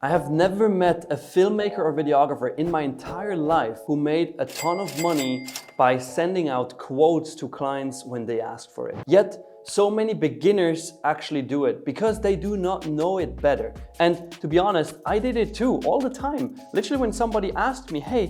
I have never met a filmmaker or videographer in my entire life who made a ton of money by sending out quotes to clients when they ask for it. Yet, so many beginners actually do it because they do not know it better. And to be honest, I did it too, all the time. Literally when somebody asked me, hey,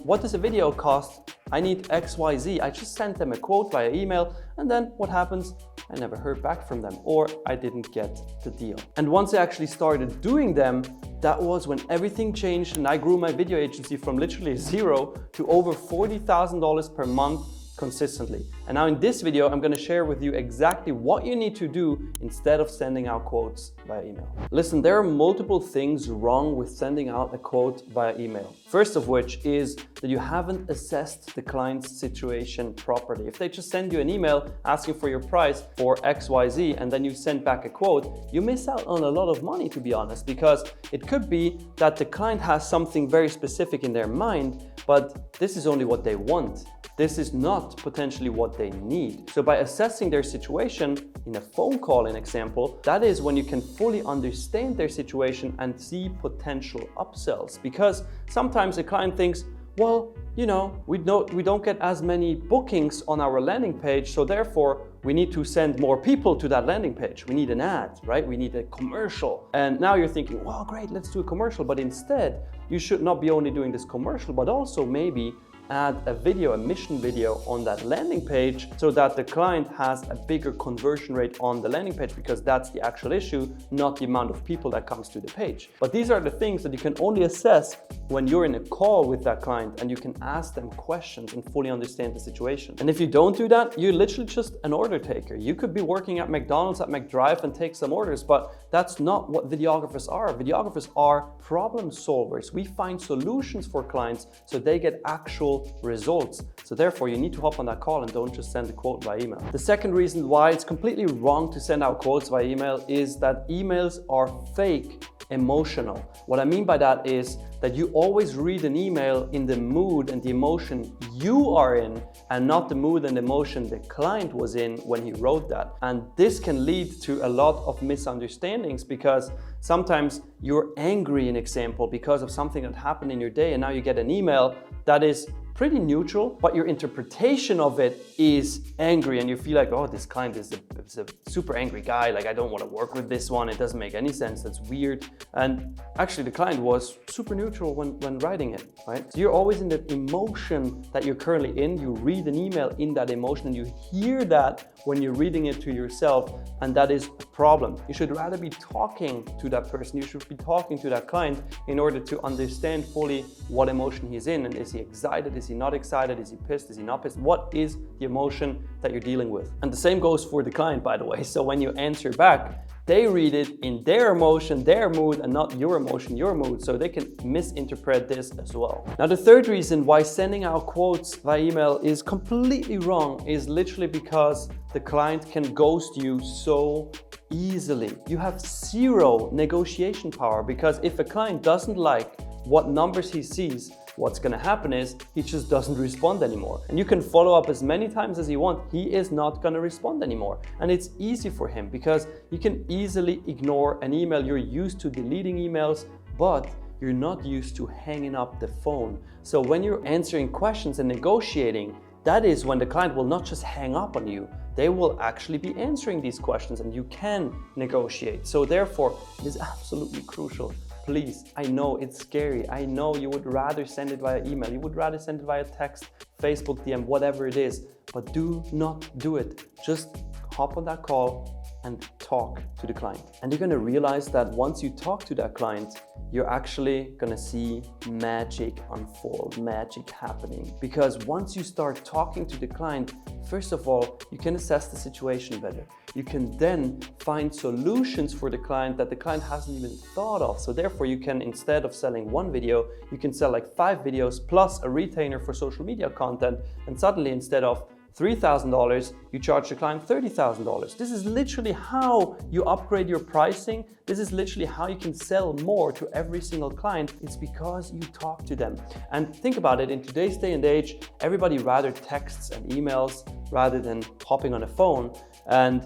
what does a video cost? I need XYZ. I just sent them a quote via email, and then what happens? I never heard back from them, or I didn't get the deal. And once I actually started doing them, that was when everything changed and I grew my video agency from literally zero to over $40,000 per month consistently. And now in this video, I'm gonna share with you exactly what you need to do instead of sending out quotes via email. Listen, there are multiple things wrong with sending out a quote via email. First of which is that you haven't assessed the client's situation properly. If they just send you an email asking for your price for XYZ and then you send back a quote, you miss out on a lot of money, to be honest, because it could be that the client has something very specific in their mind, but this is only what they want. This is not potentially what they need. So by assessing their situation in a phone call, in example, that is when you can fully understand their situation and see potential upsells. Because sometimes a client thinks, well, you know, we don't get as many bookings on our landing page, so therefore we need to send more people to that landing page. We need an ad, right? We need a commercial. And now you're thinking, well, great, let's do a commercial. But instead, you should not be only doing this commercial, but also maybe add a video, a mission video on that landing page so that the client has a bigger conversion rate on the landing page, because that's the actual issue, not the amount of people that comes to the page. But these are the things that you can only assess when you're in a call with that client and you can ask them questions and fully understand the situation. And if you don't do that, you're literally just an order taker. You could be working at McDonald's, at McDrive, and take some orders, but that's not what videographers are. Videographers are problem solvers. We find solutions for clients so they get actual results. So therefore, you need to hop on that call and don't just send a quote by email. The second reason why it's completely wrong to send out quotes by email is that emails are fake emotional. What I mean by that is that you always read an email in the mood and the emotion you are in, and not the mood and emotion the client was in when he wrote that. And this can lead to a lot of misunderstandings, because sometimes you're angry, in example, because of something that happened in your day, and now you get an email that is pretty neutral, but your interpretation of it is angry, and you feel like, oh, this client is a super angry guy, like I don't want to work with this one, it doesn't make any sense, that's weird. And actually the client was super neutral when writing it, right? So you're always in the emotion that you're currently in. You read an email in that emotion and you hear that when you're reading it to yourself, and that is a problem. You should rather be talking to that person, you should be talking to that client in order to understand fully what emotion he's in, and is he excited, is he not excited, is he pissed, is he not pissed, what is the emotion that you're dealing with. And the same goes for the client, by the way. So when you answer back, they read it in their emotion, their mood, and not your emotion, your mood, so they can misinterpret this as well. Now, the third reason why sending out quotes via email is completely wrong is literally because the client can ghost you so easily. You have zero negotiation power, because if a client doesn't like what numbers he sees, what's gonna happen is he just doesn't respond anymore. And you can follow up as many times as you want, he is not gonna respond anymore. And it's easy for him because you can easily ignore an email. You're used to deleting emails, but you're not used to hanging up the phone. So when you're answering questions and negotiating, that is when the client will not just hang up on you, they will actually be answering these questions and you can negotiate. So therefore, it is absolutely crucial. Please, I know it's scary. I know you would rather send it via email. You would rather send it via text, Facebook DM, whatever it is, but do not do it. Just hop on that call and talk to the client. And you're gonna realize that once you talk to that client, you're actually gonna see magic unfold, magic happening. Because once you start talking to the client, first of all, you can assess the situation better. You can then find solutions for the client that the client hasn't even thought of. So therefore, you can, instead of selling one video, you can sell like 5 videos plus a retainer for social media content. And suddenly, instead of $3,000, you charge the client $30,000. This is literally how you upgrade your pricing. This is literally how you can sell more to every single client. It's because you talk to them. And think about it, in today's day and age, everybody rather texts and emails rather than hopping on a phone. And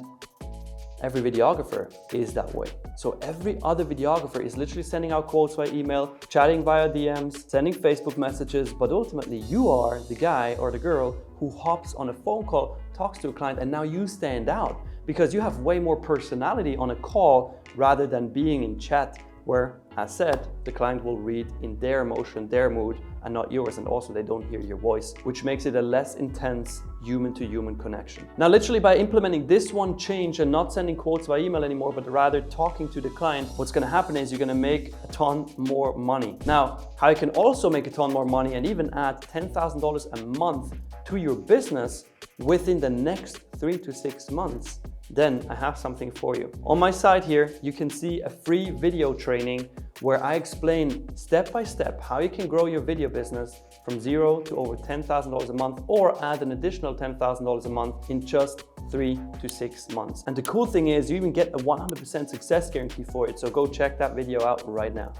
every videographer is that way. So every other videographer is literally sending out quotes via email, chatting via DMs, sending Facebook messages, but ultimately you are the guy or the girl who hops on a phone call, talks to a client, and now you stand out because you have way more personality on a call rather than being in chat where, as said, the client will read in their emotion, their mood, and not yours, and also they don't hear your voice, which makes it a less intense human-to-human connection. Now, literally by implementing this one change and not sending quotes by email anymore, but rather talking to the client, what's gonna happen is you're gonna make a ton more money. Now, how you can also make a ton more money and even add $10,000 a month to your business within the next 3 to 6 months, then I have something for you. On my side here, you can see a free video training where I explain step by step how you can grow your video business from $0 to over $10,000 a month or add an additional $10,000 a month in just 3 to 6 months. And the cool thing is you even get a 100% success guarantee for it. So go check that video out right now.